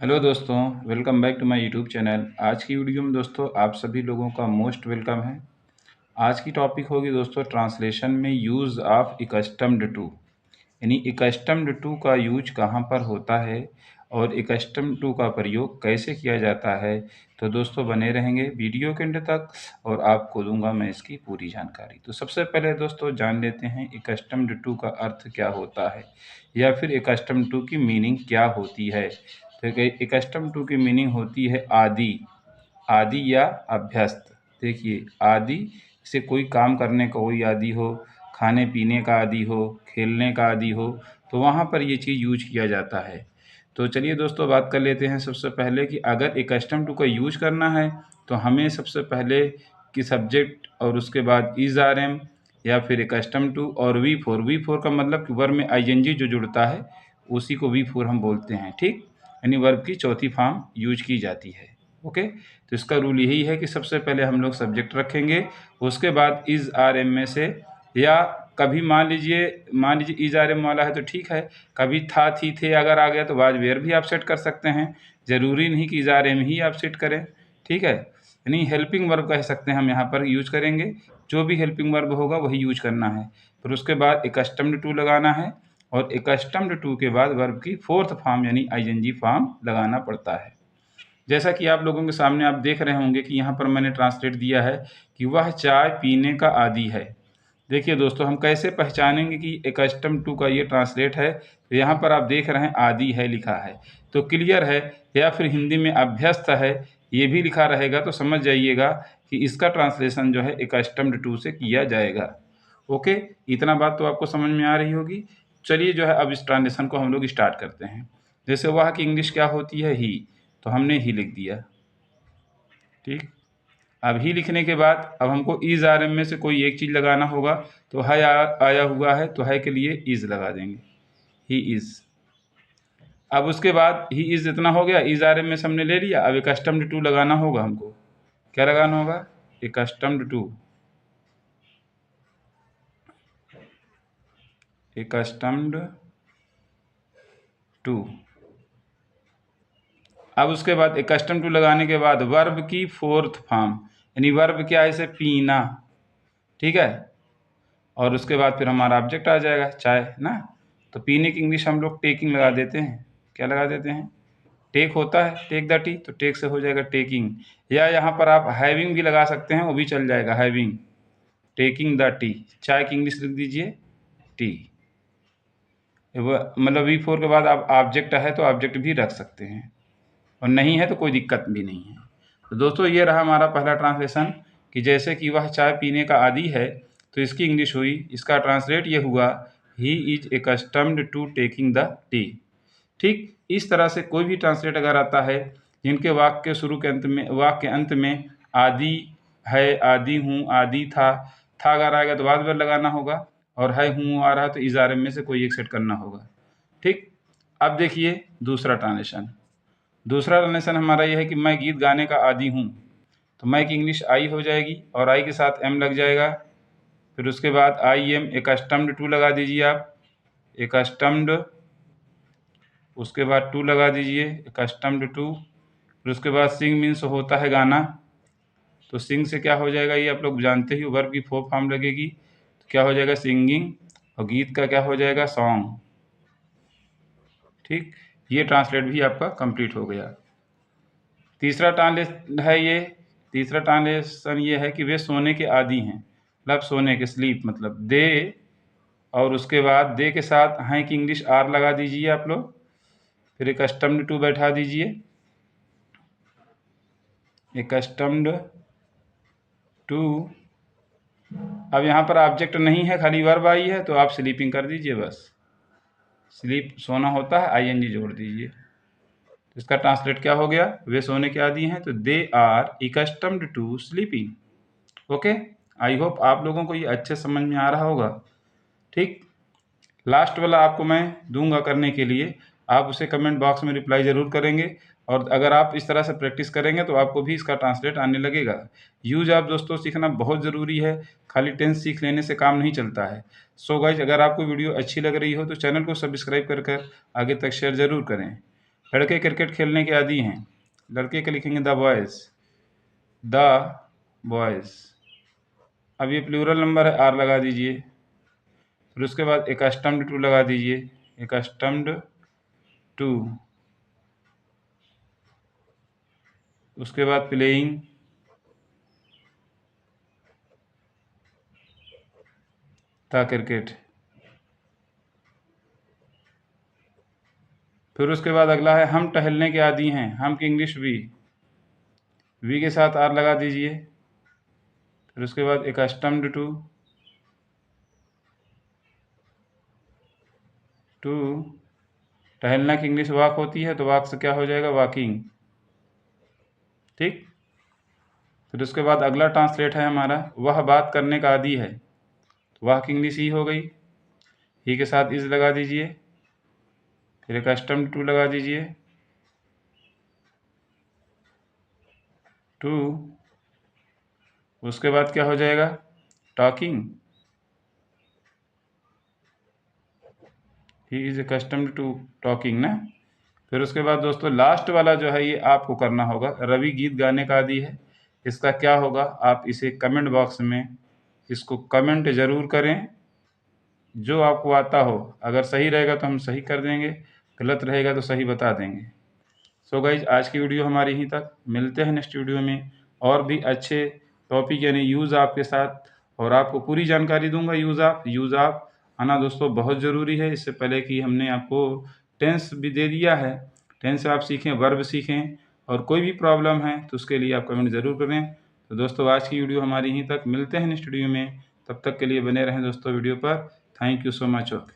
Hello दोस्तों, welcome back to my YouTube channel. आज की वीडियो में दोस्तों आप सभी लोगों का मोस्ट वेलकम है। आज की टॉपिक होगी दोस्तों ट्रांसलेशन में यूज़ ऑफ एकस्टम्ड टू, यानी एकस्टम्ड टू का यूज कहाँ पर होता है और एकस्टम्ड टू का प्रयोग कैसे किया जाता है। तो दोस्तों बने रहेंगे वीडियो के अंत तक और आपको दूंगा मैं इसकी पूरी जानकारी। तो सबसे पहले दोस्तों जान लेते हैं एकस्टम्ड टू का अर्थ क्या होता है या फिर एकस्टम्ड टू की मीनिंग क्या होती है। तो एकस्टम्ड टू की मीनिंग होती है आदि, आदि या अभ्यस्त। देखिए आदि से कोई काम करने का कोई आदि हो, खाने पीने का आदि हो, खेलने का आदि हो, तो वहाँ पर ये चीज़ यूज किया जाता है। तो चलिए दोस्तों बात कर लेते हैं सबसे पहले कि अगर एक कस्टम टू का यूज करना है तो हमें सबसे पहले कि सब्जेक्ट और उसके बाद इज आर एम या फिर एक कस्टम टू और वी फोर का मतलब कि वर्ब में आईएनजी जो जुड़ता है उसी को वी फोर हम बोलते हैं। ठीक, यानी वर्ब की चौथी फॉर्म यूज की जाती है। ओके, तो इसका रूल यही है कि सबसे पहले हम लोग सब्जेक्ट रखेंगे, उसके बाद इज आर एम में से, या कभी मान लीजिए इज आर एम वाला है तो ठीक है, कभी था थी थे अगर आ गया तो बाद वेयर भी आप सेट कर सकते हैं। ज़रूरी नहीं कि इज आर एम ही आप सेट करें। ठीक है, यानी हेल्पिंग वर्ब कह सकते हैं हम यहाँ पर यूज करेंगे। जो भी हेल्पिंग वर्ब होगा वही यूज करना है। फिर उसके बाद एक कस्टम्ड टू लगाना है और एक कस्टम्ड टू के बाद वर्ब की फोर्थ फॉर्म यानी आईएनजी फॉर्म लगाना पड़ता है। जैसा कि आप लोगों के सामने आप देख रहे होंगे कि यहाँ पर मैंने ट्रांसलेट दिया है कि वह चाय पीने का आदी है। देखिए दोस्तों हम कैसे पहचानेंगे कि एक कस्टम टू का ये ट्रांसलेट है। तो यहाँ पर आप देख रहे हैं आदि है लिखा है तो क्लियर है, या फिर हिंदी में अभ्यस्त है ये भी लिखा रहेगा तो समझ जाइएगा कि इसका ट्रांसलेशन जो है एक कस्टम्ड टू से किया जाएगा। ओके, इतना बात तो आपको समझ में आ रही होगी। चलिए जो है अब इस ट्रांसलेशन को हम लोग स्टार्ट करते हैं। जैसे वह की इंग्लिश क्या होती है ही, तो हमने ही लिख दिया। ठीक, अब ही लिखने के बाद अब हमको इज आर एम में से कोई एक चीज़ लगाना होगा। तो है आया हुआ है तो है के लिए इज लगा देंगे, ही इज। अब उसके बाद ही इज इतना हो गया, इज आर एम में से हमने ले लिया। अब एक कस्टम्ड टू लगाना होगा हमको। क्या लगाना होगा? एक कस्टम्ड टू, एक कस्टम्ड टू। अब उसके बाद एक कस्टम टू लगाने के बाद वर्ब की फोर्थ फॉर्म, यानी वर्ब क्या है इसे पीना। ठीक है, और उसके बाद फिर हमारा ऑब्जेक्ट आ जाएगा चाय ना। तो पीने की इंग्लिश हम लोग टेकिंग लगा देते हैं। क्या लगा देते हैं? टेक होता है, टेक द टी, तो टेक से हो जाएगा टेकिंग। या यहाँ पर आप हैविंग भी लगा सकते हैं, वो भी चल जाएगा, हैविंग, टेकिंग द टी। चाय की इंग्लिश लिख दीजिए टी। मतलब वी फोर के बाद आप ऑब्जेक्ट है तो ऑब्जेक्ट भी रख सकते हैं, और नहीं है तो कोई दिक्कत भी नहीं है। तो दोस्तों ये रहा हमारा पहला ट्रांसलेशन कि जैसे कि वह चाय पीने का आदी है तो इसकी इंग्लिश हुई, इसका ट्रांसलेट ये हुआ, he is accustomed to taking the tea. ठीक, इस तरह से कोई भी ट्रांसलेट अगर आता है जिनके वाक्य शुरू के अंत में, वाक्य अंत में आदि है, आदि हूँ, आदि था अगर आएगा तो बाद में लगाना होगा, और है हूँ आ रहा तो इजारे में से कोई एक सेट करना होगा। ठीक, अब देखिए दूसरा ट्रांसलेशन। दूसरा रिलेशन हमारा ये है कि मैं गीत गाने का आदी हूँ, तो मैं की इंग्लिश आई हो जाएगी और आई के साथ एम लग जाएगा। फिर उसके बाद आई एम एक कस्टम्ड टू लगा दीजिए आप, एक कस्टम्ड, उसके बाद टू लगा दीजिए, एक कस्टम्ड टू। फिर उसके बाद सिंग मीन्स होता है गाना, तो सिंग से क्या हो जाएगा ये आप लोग जानते ही, वर्ब की फोर फॉर्म लगेगी तो क्या हो जाएगा सिंगिंग, और गीत का क्या हो जाएगा सॉन्ग। ठीक, ये ट्रांसलेट भी आपका कंप्लीट हो गया। तीसरा ट्रांसलेशन है ये, तीसरा ट्रांसलेशन ये है कि वे सोने के आदी हैं, मतलब सोने के, स्लीप मतलब दे, और उसके बाद दे के साथ हैं की इंग्लिश आर लगा दीजिए आप लोग। फिर एक कस्टम्ड टू बैठा दीजिए, एक कस्टम्ड टू। अब यहाँ पर ऑब्जेक्ट नहीं है, खाली वर्ब आई है तो आप स्लीपिंग कर दीजिए बस। स्लीप सोना होता है, आईएनजी जोड़ दीजिए। इसका ट्रांसलेट क्या हो गया? वे सोने के आदी हैं तो they are accustomed to sleeping. Okay, I hope आप लोगों को ये अच्छे समझ में आ रहा होगा। ठीक, लास्ट वाला आपको मैं दूंगा करने के लिए, आप उसे कमेंट बॉक्स में रिप्लाई ज़रूर करेंगे, और अगर आप इस तरह से प्रैक्टिस करेंगे तो आपको भी इसका ट्रांसलेट आने लगेगा। यूज आप दोस्तों सीखना बहुत ज़रूरी है, खाली टेंस सीख लेने से काम नहीं चलता है। सो गाइज, अगर आपको वीडियो अच्छी लग रही हो तो चैनल को सब्सक्राइब कर आगे तक शेयर ज़रूर करें। लड़के क्रिकेट खेलने के आदी हैं, लड़के के लिखेंगे द बॉयज़, द बॉयज़। अब ये प्लूरल नंबर है, आर लगा दीजिए। फिर उसके बाद एकस्टम्ड टू लगा दीजिए, एकस्टम्ड टू। उसके बाद प्लेइंग, था क्रिकेट। फिर उसके बाद अगला है हम टहलने के आदी हैं, हम की इंग्लिश वी के साथ आर लगा दीजिए। फिर उसके बाद एकस्टम्ड टू टहलना की इंग्लिश वॉक होती है, तो वॉक से क्या हो जाएगा, वॉकिंग। ठीक। फिर उसके बाद अगला ट्रांसलेट है हमारा, वह बात करने का आदी है, तो वह की इंग्लिश ही हो गई, ही के साथ इज लगा दीजिए। फिर एकस्टम्ड टू लगा दीजिए, टू। उसके बाद क्या हो जाएगा, talking, he is accustomed to talking ना। फिर उसके बाद दोस्तों लास्ट वाला जो है ये आपको करना होगा, रवि गीत गाने का आदी है। इसका क्या होगा, आप इसे कमेंट बॉक्स में इसको कमेंट ज़रूर करें, जो आपको आता हो। अगर सही रहेगा तो हम सही कर देंगे, गलत रहेगा तो सही बता देंगे। सो गाइज आज की वीडियो हमारी यहीं तक, मिलते हैं नेक्स्ट वीडियो में और भी अच्छे टॉपिक यानी यूज़ आपके साथ, और आपको पूरी जानकारी दूंगा। यूज़ ऑफ आना दोस्तों बहुत ज़रूरी है। इससे पहले कि हमने आपको टेंस भी दे दिया है, टेंस आप सीखें, वर्ब सीखें, और कोई भी प्रॉब्लम है तो उसके लिए आप कमेंट ज़रूर करें। तो दोस्तों आज की वीडियो हमारी यहीं तक, मिलते हैं नेक्स्ट वीडियो में, तब तक के लिए बने रहें दोस्तों वीडियो पर। Thank you so much. Okay.